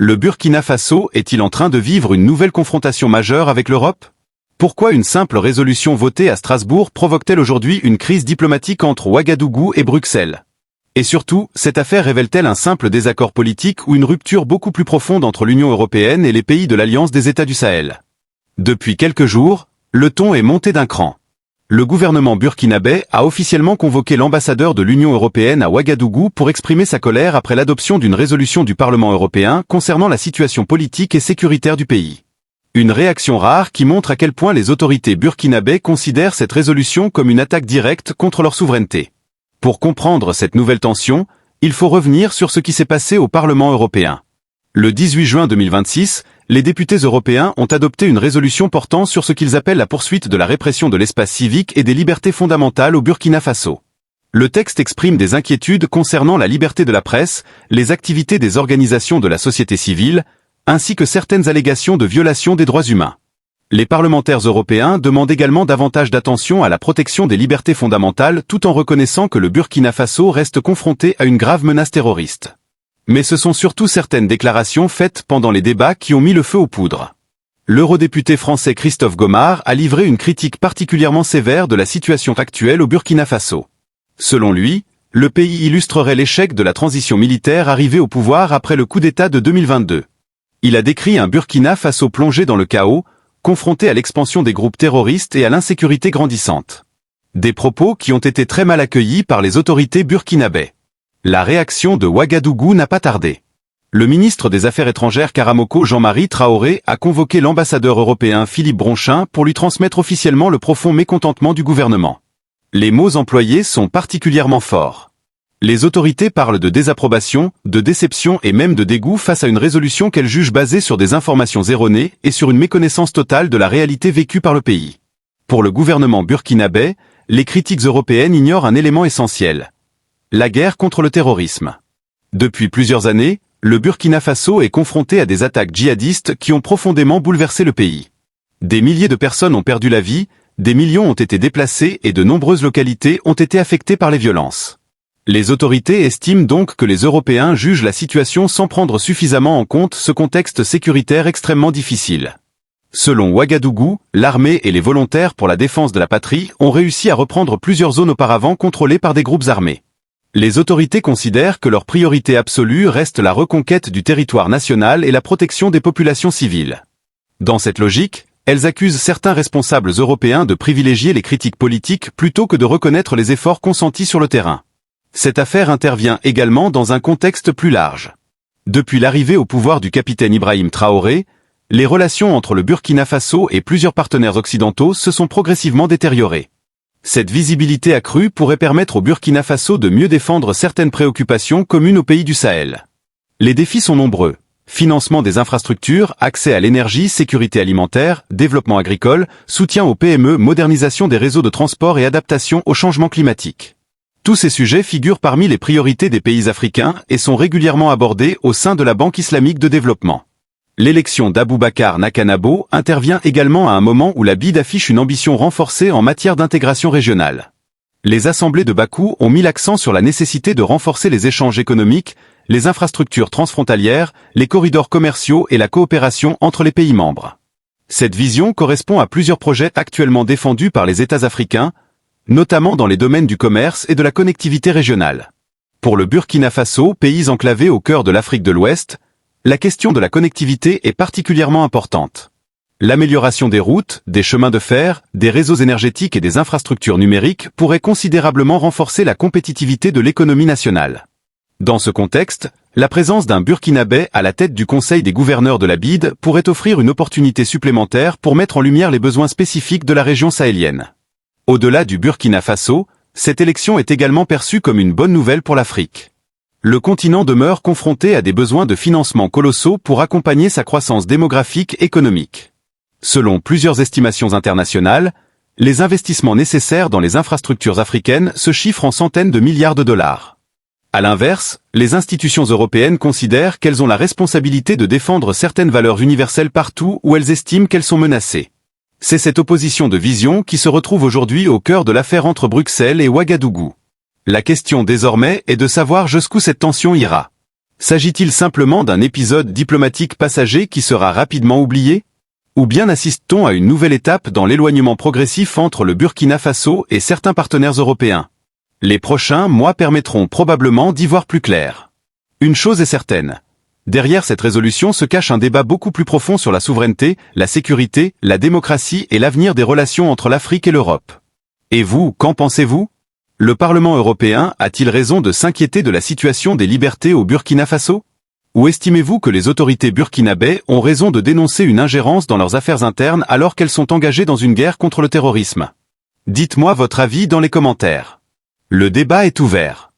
Le Burkina Faso est-il en train de vivre une nouvelle confrontation majeure avec l'Europe? Pourquoi une simple résolution votée à Strasbourg provoque-t-elle aujourd'hui une crise diplomatique entre Ouagadougou et Bruxelles? Et surtout, cette affaire révèle-t-elle un simple désaccord politique ou une rupture beaucoup plus profonde entre l'Union européenne et les pays de l'Alliance des États du Sahel? Depuis quelques jours, le ton est monté d'un cran. Le gouvernement burkinabé a officiellement convoqué l'ambassadeur de l'Union européenne à Ouagadougou pour exprimer sa colère après l'adoption d'une résolution du Parlement européen concernant la situation politique et sécuritaire du pays. Une réaction rare qui montre à quel point les autorités burkinabées considèrent cette résolution comme une attaque directe contre leur souveraineté. Pour comprendre cette nouvelle tension, il faut revenir sur ce qui s'est passé au Parlement européen. Le 18 juin 2026, les députés européens ont adopté une résolution portant sur ce qu'ils appellent la poursuite de la répression de l'espace civique et des libertés fondamentales au Burkina Faso. Le texte exprime des inquiétudes concernant la liberté de la presse, les activités des organisations de la société civile, ainsi que certaines allégations de violation des droits humains. Les parlementaires européens demandent également davantage d'attention à la protection des libertés fondamentales tout en reconnaissant que le Burkina Faso reste confronté à une grave menace terroriste. Mais ce sont surtout certaines déclarations faites pendant les débats qui ont mis le feu aux poudres. L'eurodéputé français Christophe Gomard a livré une critique particulièrement sévère de la situation actuelle au Burkina Faso. Selon lui, le pays illustrerait l'échec de la transition militaire arrivée au pouvoir après le coup d'État de 2022. Il a décrit un Burkina Faso plongé dans le chaos, confronté à l'expansion des groupes terroristes et à l'insécurité grandissante. Des propos qui ont été très mal accueillis par les autorités burkinabées. La réaction de Ouagadougou n'a pas tardé. Le ministre des Affaires étrangères Karamoko Jean-Marie Traoré a convoqué l'ambassadeur européen Philippe Bronchin pour lui transmettre officiellement le profond mécontentement du gouvernement. Les mots employés sont particulièrement forts. Les autorités parlent de désapprobation, de déception et même de dégoût face à une résolution qu'elles jugent basée sur des informations erronées et sur une méconnaissance totale de la réalité vécue par le pays. Pour le gouvernement burkinabé, les critiques européennes ignorent un élément essentiel. La guerre contre le terrorisme. Depuis plusieurs années, le Burkina Faso est confronté à des attaques djihadistes qui ont profondément bouleversé le pays. Des milliers de personnes ont perdu la vie, des millions ont été déplacés et de nombreuses localités ont été affectées par les violences. Les autorités estiment donc que les Européens jugent la situation sans prendre suffisamment en compte ce contexte sécuritaire extrêmement difficile. Selon Ouagadougou, l'armée et les volontaires pour la défense de la patrie ont réussi à reprendre plusieurs zones auparavant contrôlées par des groupes armés. Les autorités considèrent que leur priorité absolue reste la reconquête du territoire national et la protection des populations civiles. Dans cette logique, elles accusent certains responsables européens de privilégier les critiques politiques plutôt que de reconnaître les efforts consentis sur le terrain. Cette affaire intervient également dans un contexte plus large. Depuis l'arrivée au pouvoir du capitaine Ibrahim Traoré, les relations entre le Burkina Faso et plusieurs partenaires occidentaux se sont progressivement détériorées. Cette visibilité accrue pourrait permettre au Burkina Faso de mieux défendre certaines préoccupations communes aux pays du Sahel. Les défis sont nombreux. Financement des infrastructures, accès à l'énergie, sécurité alimentaire, développement agricole, soutien aux PME, modernisation des réseaux de transport et adaptation au changement climatique. Tous ces sujets figurent parmi les priorités des pays africains et sont régulièrement abordés au sein de la Banque islamique de développement. L'élection d'Aboubacar Nakanabo intervient également à un moment où la BID affiche une ambition renforcée en matière d'intégration régionale. Les assemblées de Bakou ont mis l'accent sur la nécessité de renforcer les échanges économiques, les infrastructures transfrontalières, les corridors commerciaux et la coopération entre les pays membres. Cette vision correspond à plusieurs projets actuellement défendus par les États africains, notamment dans les domaines du commerce et de la connectivité régionale. Pour le Burkina Faso, pays enclavé au cœur de l'Afrique de l'Ouest, la question de la connectivité est particulièrement importante. L'amélioration des routes, des chemins de fer, des réseaux énergétiques et des infrastructures numériques pourrait considérablement renforcer la compétitivité de l'économie nationale. Dans ce contexte, la présence d'un Burkinabé à la tête du Conseil des gouverneurs de la BID pourrait offrir une opportunité supplémentaire pour mettre en lumière les besoins spécifiques de la région sahélienne. Au-delà du Burkina Faso, cette élection est également perçue comme une bonne nouvelle pour l'Afrique. Le continent demeure confronté à des besoins de financement colossaux pour accompagner sa croissance démographique et économique. Selon plusieurs estimations internationales, les investissements nécessaires dans les infrastructures africaines se chiffrent en centaines de milliards de dollars. À l'inverse, les institutions européennes considèrent qu'elles ont la responsabilité de défendre certaines valeurs universelles partout où elles estiment qu'elles sont menacées. C'est cette opposition de vision qui se retrouve aujourd'hui au cœur de l'affaire entre Bruxelles et Ouagadougou. La question désormais est de savoir jusqu'où cette tension ira. S'agit-il simplement d'un épisode diplomatique passager qui sera rapidement oublié? Ou bien assiste-t-on à une nouvelle étape dans l'éloignement progressif entre le Burkina Faso et certains partenaires européens? Les prochains mois permettront probablement d'y voir plus clair. Une chose est certaine. Derrière cette résolution se cache un débat beaucoup plus profond sur la souveraineté, la sécurité, la démocratie et l'avenir des relations entre l'Afrique et l'Europe. Et vous, qu'en pensez-vous? Le Parlement européen a-t-il raison de s'inquiéter de la situation des libertés au Burkina Faso? Ou estimez-vous que les autorités burkinabées ont raison de dénoncer une ingérence dans leurs affaires internes alors qu'elles sont engagées dans une guerre contre le terrorisme? Dites-moi votre avis dans les commentaires. Le débat est ouvert.